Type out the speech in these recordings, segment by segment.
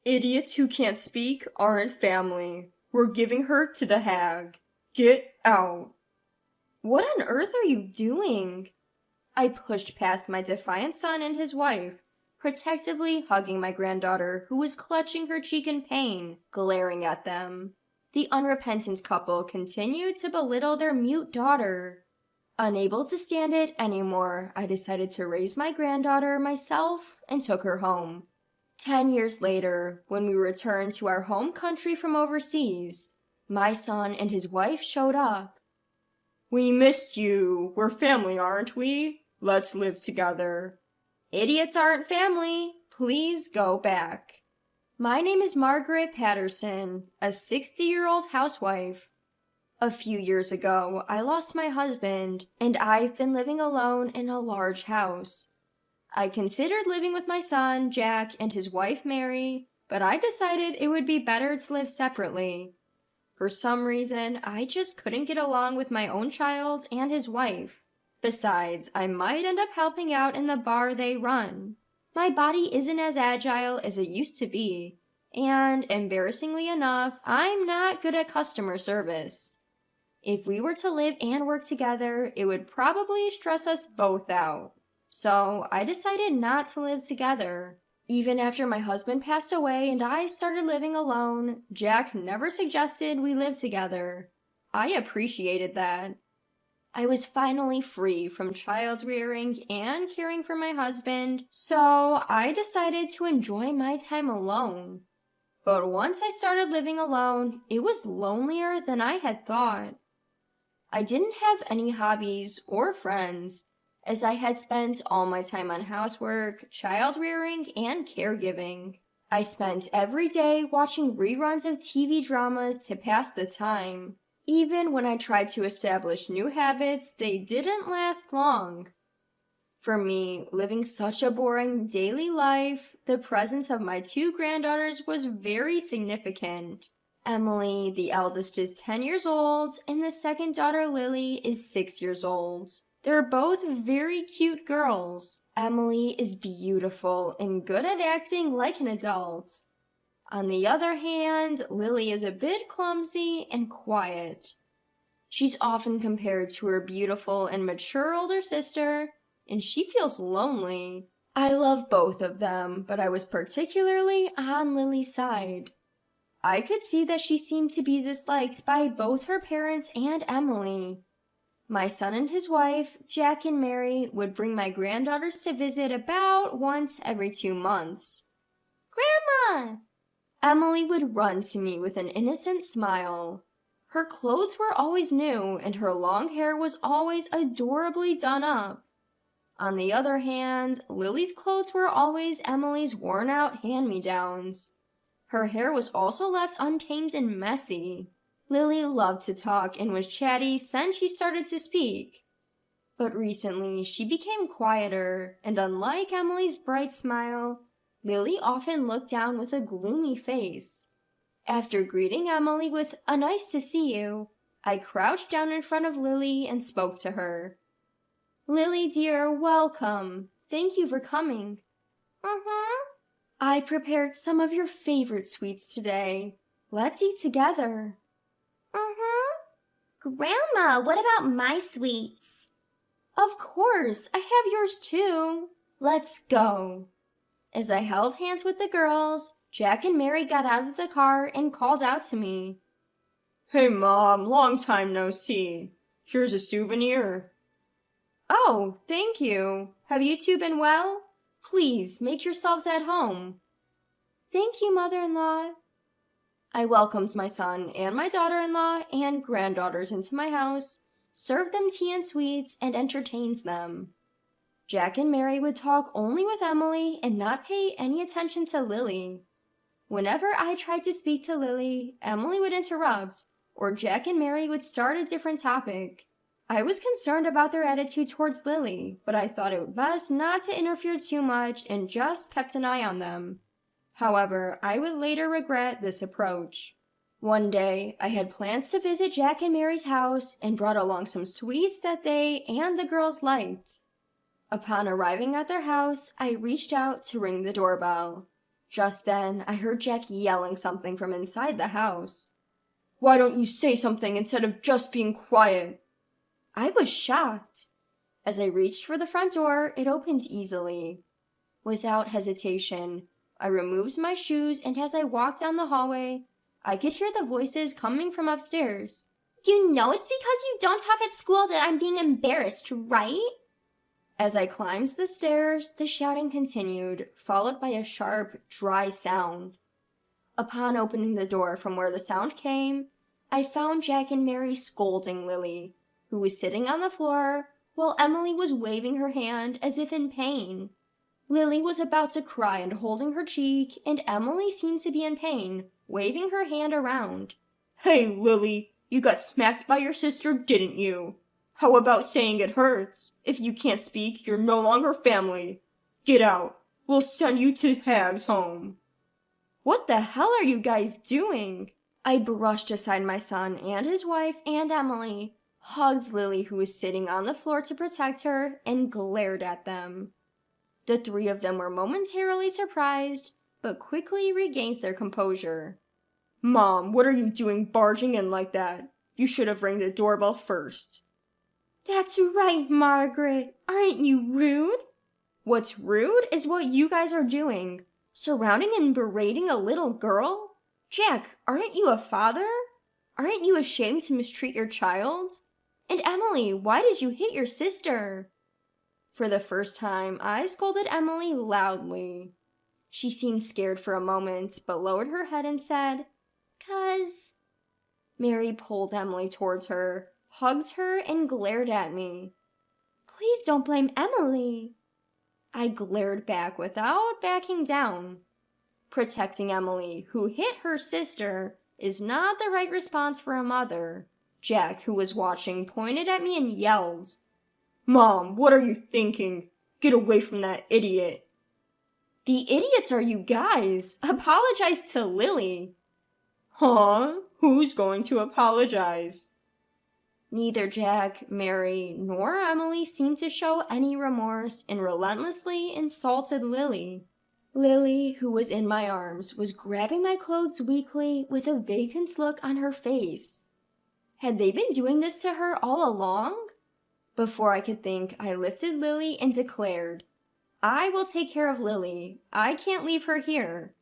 Idiots who can't speak aren't family. We're giving her to the hag. Get out. What on earth are you doing? I pushed past my defiant son and his wife, protectively hugging my granddaughter, who was clutching her cheek in pain, glaring at them. The unrepentant couple continued to belittle their mute daughter. Unable to stand it anymore, I decided to raise my granddaughter myself and took her home. 10 years later, when we returned to our home country from overseas, my son and his wife showed up. We missed you. We're family, aren't we? Let's live together. Idiots aren't family. Please go back. My name is Margaret Patterson, a 60-year-old housewife. A few years ago, I lost my husband, and I've been living alone in a large house. I considered living with my son, Jack, and his wife, Mary, but I decided it would be better to live separately. For some reason, I just couldn't get along with my own child and his wife. Besides, I might end up helping out in the bar they run. My body isn't as agile as it used to be, and, embarrassingly enough, I'm not good at customer service. If we were to live and work together, it would probably stress us both out. So I decided not to live together. Even after my husband passed away and I started living alone, Jack never suggested we live together. I appreciated that. I was finally free from child rearing and caring for my husband, so I decided to enjoy my time alone. But once I started living alone, it was lonelier than I had thought. I didn't have any hobbies or friends, as I had spent all my time on housework, child rearing, and caregiving. I spent every day watching reruns of TV dramas to pass the time. Even when I tried to establish new habits, they didn't last long. For me, living such a boring daily life, the presence of my two granddaughters was very significant. Emily, the eldest, is 10 years old, and the second daughter, Lily, is 6 years old. They're both very cute girls. Emily is beautiful and good at acting like an adult. On the other hand, Lily is a bit clumsy and quiet. She's often compared to her beautiful and mature older sister, and she feels lonely. I love both of them, but I was particularly on Lily's side. I could see that she seemed to be disliked by both her parents and Emily. My son and his wife, Jack and Mary, would bring my granddaughters to visit about once every 2 months. Grandma! Emily would run to me with an innocent smile. Her clothes were always new, and her long hair was always adorably done up. On the other hand, Lily's clothes were always Emily's worn-out hand-me-downs. Her hair was also left untamed and messy. Lily loved to talk and was chatty since she started to speak. But recently, she became quieter, and unlike Emily's bright smile, Lily often looked down with a gloomy face. After greeting Emily with a "nice to see you," I crouched down in front of Lily and spoke to her. Lily, dear, welcome. Thank you for coming. I prepared some of your favorite sweets today. Let's eat together. Grandma, what about my sweets? Of course, I have yours too. Let's go. As I held hands with the girls, Jack and Mary got out of the car and called out to me. Hey, Mom, long time no see. Here's a souvenir. Oh, thank you. Have you two been well? Please, make yourselves at home. Thank you, Mother-in-law. I welcomed my son and my daughter-in-law and granddaughters into my house, served them tea and sweets, and entertained them. Jack and Mary would talk only with Emily and not pay any attention to Lily. Whenever I tried to speak to Lily, Emily would interrupt, or Jack and Mary would start a different topic. I was concerned about their attitude towards Lily, but I thought it best not to interfere too much and just kept an eye on them. However, I would later regret this approach. One day, I had plans to visit Jack and Mary's house and brought along some sweets that they and the girls liked. Upon arriving at their house, I reached out to ring the doorbell. Just then, I heard Jack yelling something from inside the house. "Why don't you say something instead of just being quiet?" I was shocked. As I reached for the front door, it opened easily. Without hesitation, I removed my shoes, and as I walked down the hallway, I could hear the voices coming from upstairs. You know it's because you don't talk at school that I'm being embarrassed, right? As I climbed the stairs, the shouting continued, followed by a sharp, dry sound. Upon opening the door from where the sound came, I found Jack and Mary scolding Lily, who was sitting on the floor, while Emily was waving her hand as if in pain. Lily was about to cry and holding her cheek, and Emily seemed to be in pain, waving her hand around. "Hey, Lily, you got smacked by your sister, didn't you? How about saying it hurts? If you can't speak, you're no longer family. Get out. We'll send you to Hag's home." What the hell are you guys doing? I brushed aside my son and his wife and Emily, hugged Lily, who was sitting on the floor to protect her, and glared at them. The three of them were momentarily surprised, but quickly regained their composure. "Mom, what are you doing barging in like that? You should have rang the doorbell first." That's right, Margaret. Aren't you rude? What's rude is what you guys are doing. Surrounding and berating a little girl? Jack, aren't you a father? Aren't you ashamed to mistreat your child? And Emily, why did you hit your sister? For the first time, I scolded Emily loudly. She seemed scared for a moment, but lowered her head and said, "'Cause..." Mary pulled Emily towards her, hugged her, and glared at me. "Please don't blame Emily." I glared back without backing down. Protecting Emily, who hit her sister, is not the right response for a mother. Jack, who was watching, pointed at me and yelled, "Mom, what are you thinking? Get away from that idiot." The idiots are you guys. Apologize to Lily. Huh? Who's going to apologize? Neither Jack, Mary, nor Emily seemed to show any remorse and relentlessly insulted Lily. Lily, who was in my arms, was grabbing my clothes weakly with a vacant look on her face. Had they been doing this to her all along? Before I could think, I lifted Lily and declared, "I will take care of Lily. I can't leave her here."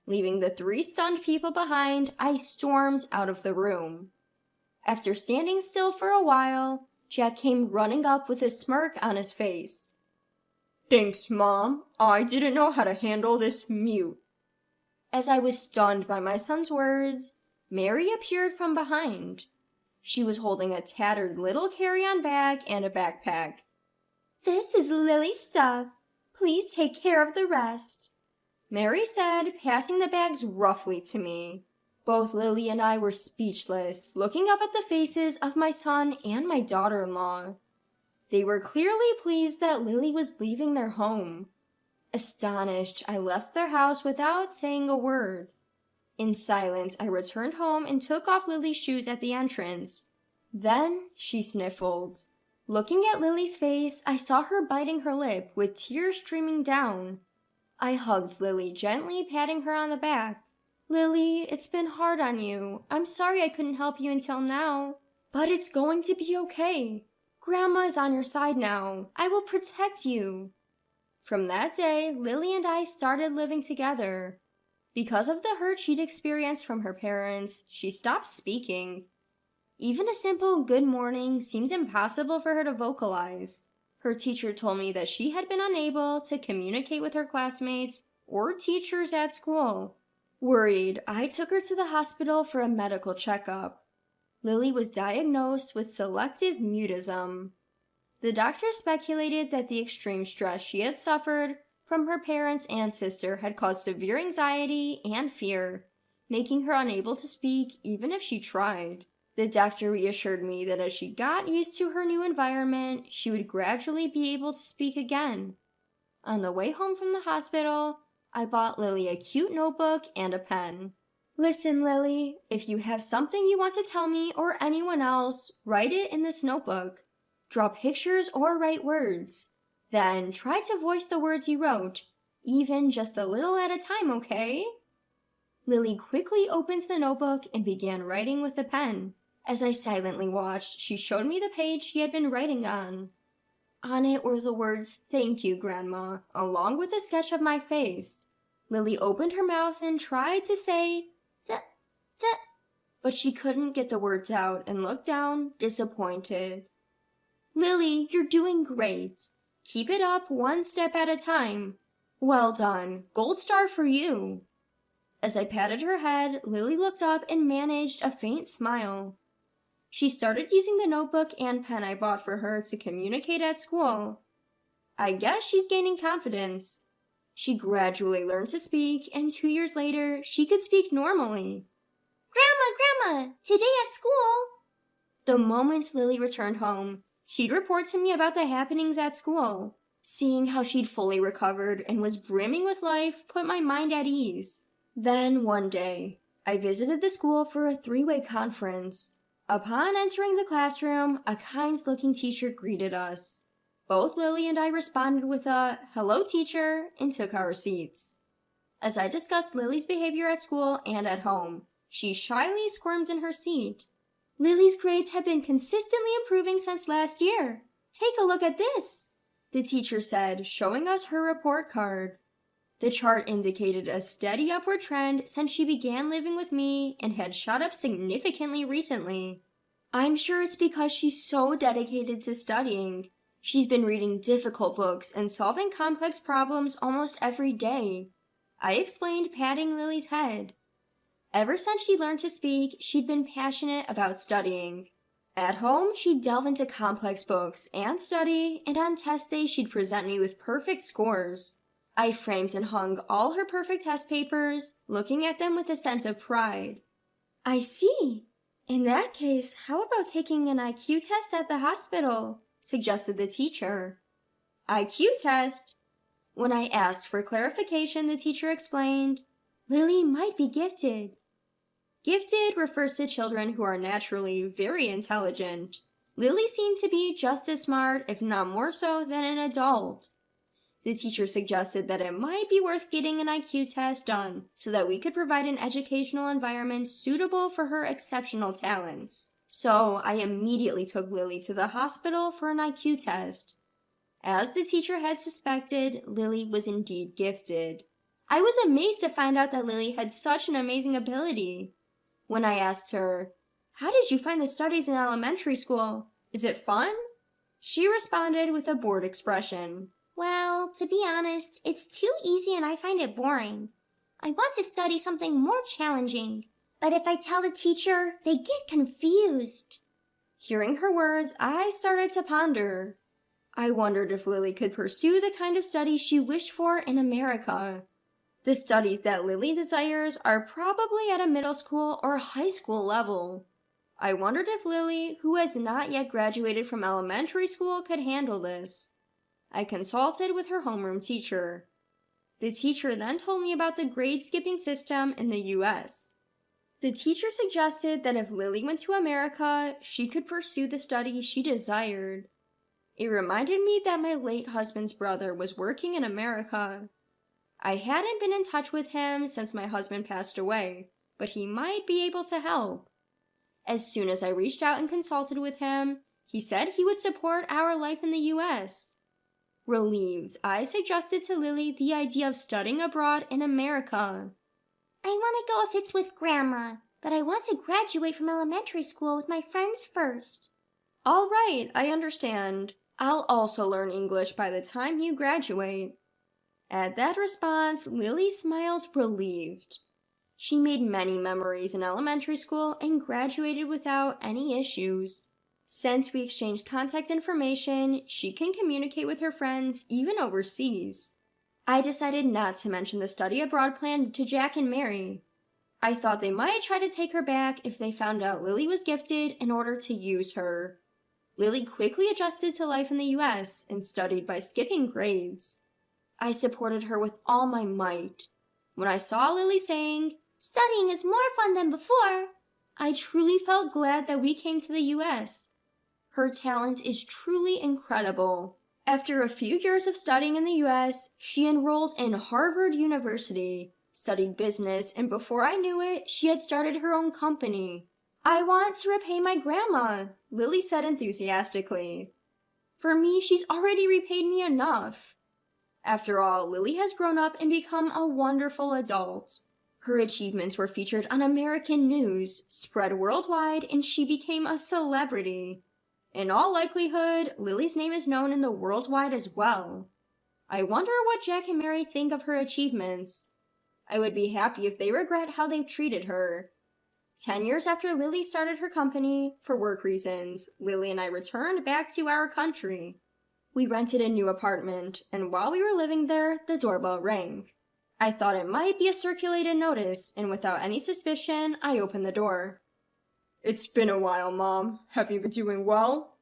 Leaving the three stunned people behind, I stormed out of the room. After standing still for a while, Jack came running up with a smirk on his face. "Thanks, Mom. I didn't know how to handle this mute." As I was stunned by my son's words, Mary appeared from behind. She was holding a tattered little carry-on bag and a backpack. "This is Lily's stuff. Please take care of the rest," Mary said, passing the bags roughly to me. Both Lily and I were speechless, looking up at the faces of my son and my daughter-in-law. They were clearly pleased that Lily was leaving their home. Astonished, I left their house without saying a word. In silence, I returned home and took off Lily's shoes at the entrance. Then she sniffled. Looking at Lily's face, I saw her biting her lip with tears streaming down. I hugged Lily, gently patting her on the back. "Lily, it's been hard on you. I'm sorry I couldn't help you until now. But it's going to be okay. Grandma is on your side now. I will protect you." From that day, Lily and I started living together. Because of the hurt she'd experienced from her parents, she stopped speaking. Even a simple good morning seemed impossible for her to vocalize. Her teacher told me that she had been unable to communicate with her classmates or teachers at school. Worried, I took her to the hospital for a medical checkup. Lily was diagnosed with selective mutism. The doctor speculated that the extreme stress she had suffered from her parents and sister had caused severe anxiety and fear, making her unable to speak even if she tried. The doctor reassured me that as she got used to her new environment, she would gradually be able to speak again. On the way home from the hospital, I bought Lily a cute notebook and a pen. "Listen, Lily, if you have something you want to tell me or anyone else, write it in this notebook. Draw pictures or write words. Then try to voice the words you wrote. Even just a little at a time, okay? Lily quickly opened the notebook and began writing with a pen. As I silently watched, she showed me the page she had been writing on. On it were the words, "Thank you, Grandma," along with a sketch of my face. Lily opened her mouth and tried to say, "Th, th," but she couldn't get the words out and looked down, disappointed. "Lily, you're doing great. Keep it up one step at a time. Well done. Gold star for you." As I patted her head, Lily looked up and managed a faint smile. She started using the notebook and pen I bought for her to communicate at school. I guess she's gaining confidence. She gradually learned to speak, and 2 years later, she could speak normally. Grandma, today at school. The moment Lily returned home, she'd report to me about the happenings at school. Seeing how she'd fully recovered and was brimming with life put my mind at ease. Then, one day, I visited the school for a 3-way conference. Upon entering the classroom, a kind-looking teacher greeted us. Both Lily and I responded with a "Hello, teacher," and took our seats. As I discussed Lily's behavior at school and at home, she shyly squirmed in her seat. "Lily's grades have been consistently improving since last year. Take a look at this," the teacher said, showing us her report card. The chart indicated a steady upward trend since she began living with me and had shot up significantly recently. I'm sure it's because she's so dedicated to studying. She's been reading difficult books and solving complex problems almost every day, I explained, patting Lily's head. Ever since she learned to speak, she'd been passionate about studying. At home, she'd delve into complex books and study, and on test day, she'd present me with perfect scores. I framed and hung all her perfect test papers, looking at them with a sense of pride. I see. In that case, how about taking an IQ test at the hospital? Suggested the teacher. IQ test? When I asked for clarification, the teacher explained, Lily might be gifted. Gifted refers to children who are naturally very intelligent. Lily seemed to be just as smart, if not more so, than an adult. The teacher suggested that it might be worth getting an IQ test done so that we could provide an educational environment suitable for her exceptional talents. So I immediately took Lily to the hospital for an IQ test. As the teacher had suspected, Lily was indeed gifted. I was amazed to find out that Lily had such an amazing ability. When I asked her, "How did you find the studies in elementary school? Is it fun?" she responded with a bored expression. Well, to be honest, it's too easy and I find it boring. I want to study something more challenging, but if I tell the teacher, they get confused. Hearing her words, I started to ponder. I wondered if Lily could pursue the kind of studies she wished for in America. The studies that Lily desires are probably at a middle school or high school level. I wondered if Lily, who has not yet graduated from elementary school, could handle this. I consulted with her homeroom teacher. The teacher then told me about the grade skipping system in the U.S. The teacher suggested that if Lily went to America, she could pursue the study she desired. It reminded me that my late husband's brother was working in America. I hadn't been in touch with him since my husband passed away, but he might be able to help. As soon as I reached out and consulted with him, he said he would support our life in the U.S. Relieved, I suggested to Lily the idea of studying abroad in America. I want to go if it's with Grandma, but I want to graduate from elementary school with my friends first. All right, I understand. I'll also learn English by the time you graduate. At that response, Lily smiled relieved. She made many memories in elementary school and graduated without any issues. Since we exchanged contact information, she can communicate with her friends even overseas. I decided not to mention the study abroad plan to Jack and Mary. I thought they might try to take her back if they found out Lily was gifted in order to use her. Lily quickly adjusted to life in the U.S. and studied by skipping grades. I supported her with all my might. When I saw Lily saying, "Studying is more fun than before," I truly felt glad that we came to the U.S. Her talent is truly incredible. After a few years of studying in the US, she enrolled in Harvard University, studied business, and before I knew it, she had started her own company. I want to repay my grandma, Lily said enthusiastically. For me, she's already repaid me enough. After all, Lily has grown up and become a wonderful adult. Her achievements were featured on American news, spread worldwide, and she became a celebrity. In all likelihood, Lily's name is known in the worldwide as well. I wonder what Jack and Mary think of her achievements. I would be happy if they regret how they've treated her. 10 years after Lily started her company, for work reasons, Lily and I returned back to our country. We rented a new apartment, and while we were living there, the doorbell rang. I thought it might be a circulated notice, and without any suspicion, I opened the door. "It's been a while, Mom. Have you been doing well?"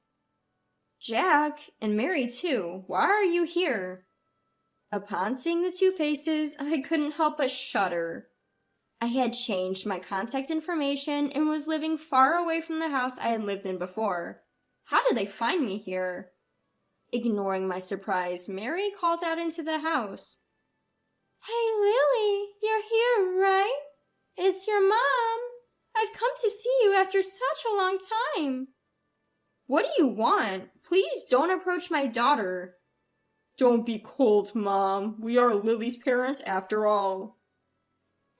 "Jack, and Mary too, why are you here?" Upon seeing the two faces, I couldn't help but shudder. I had changed my contact information and was living far away from the house I had lived in before. How did they find me here? Ignoring my surprise, Mary called out into the house. "Hey, Lily, you're here, right? It's your mom. I've come to see you after such a long time." "What do you want? Please don't approach my daughter." "Don't be cold, Mom. We are Lily's parents after all."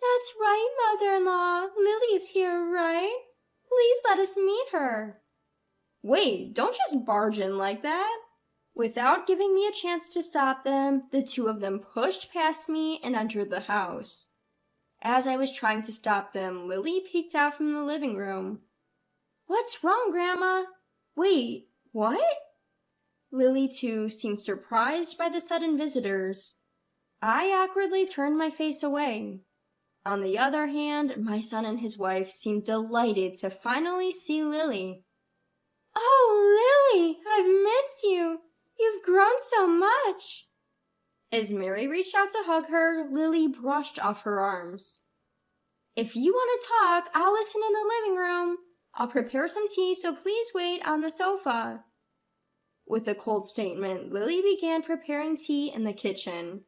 "That's right, Mother-in-law. Lily is here, right? Please let us meet her." "Wait, don't just barge in like that." Without giving me a chance to stop them, the two of them pushed past me and entered the house. As I was trying to stop them, Lily peeked out from the living room. "What's wrong, Grandma?" "Wait, what?" Lily, too, seemed surprised by the sudden visitors. I awkwardly turned my face away. On the other hand, my son and his wife seemed delighted to finally see Lily. "Oh, Lily, I've missed you. You've grown so much." As Mary reached out to hug her, Lily brushed off her arms. "If you want to talk, I'll listen in the living room. I'll prepare some tea, so please wait on the sofa." With a cold statement, Lily began preparing tea in the kitchen.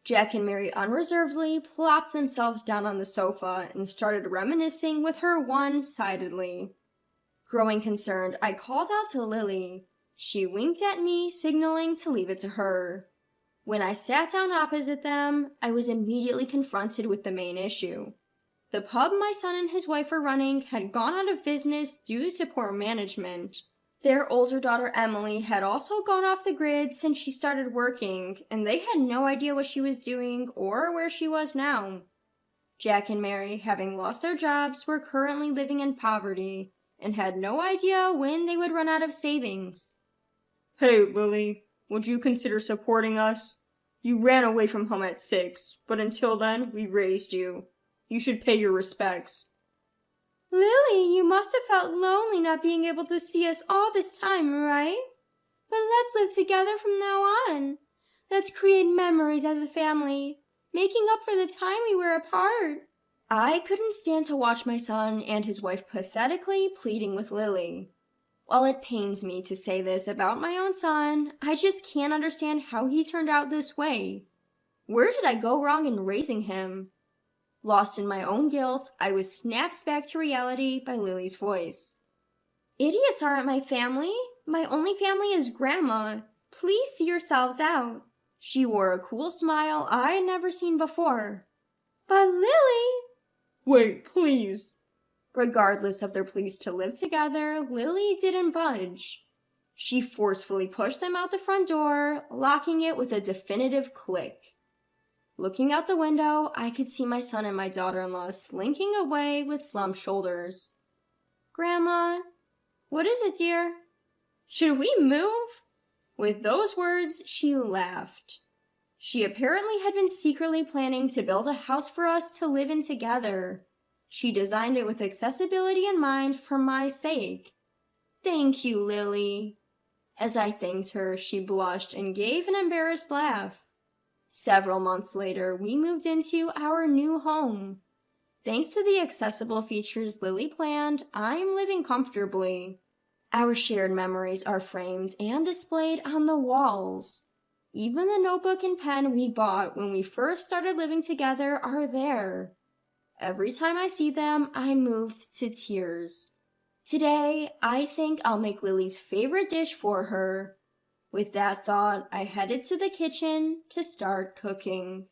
Jack and Mary unreservedly plopped themselves down on the sofa and started reminiscing with her one-sidedly. Growing concerned, I called out to Lily. She winked at me, signaling to leave it to her. When I sat down opposite them, I was immediately confronted with the main issue. The pub my son and his wife were running had gone out of business due to poor management. Their older daughter Emily had also gone off the grid since she started working, and they had no idea what she was doing or where she was now. Jack and Mary, having lost their jobs, were currently living in poverty and had no idea when they would run out of savings. "Hey, Lily, would you consider supporting us? You ran away from home at 6, but until then, we raised you. You should pay your respects." "Lily, you must have felt lonely not being able to see us all this time, right? But let's live together from now on. Let's create memories as a family, making up for the time we were apart." I couldn't stand to watch my son and his wife pathetically pleading with Lily. While it pains me to say this about my own son, I just can't understand how he turned out this way. Where did I go wrong in raising him? Lost in my own guilt, I was snapped back to reality by Lily's voice. "Idiots aren't my family. My only family is Grandma. Please see yourselves out." She wore a cool smile I had never seen before. "But Lily—" "Wait, please." Regardless of their pleas to live together, Lily didn't budge. She forcefully pushed them out the front door, locking it with a definitive click. Looking out the window, I could see my son and my daughter-in-law slinking away with slumped shoulders. "Grandma, what is it, dear? Should we move?" With those words, she laughed. She apparently had been secretly planning to build a house for us to live in together. She designed it with accessibility in mind for my sake. "Thank you, Lily." As I thanked her, she blushed and gave an embarrassed laugh. Several months later, we moved into our new home. Thanks to the accessible features Lily planned, I'm living comfortably. Our shared memories are framed and displayed on the walls. Even the notebook and pen we bought when we first started living together are there. Every time I see them, I'm moved to tears. Today, I think I'll make Lily's favorite dish for her. With that thought, I headed to the kitchen to start cooking.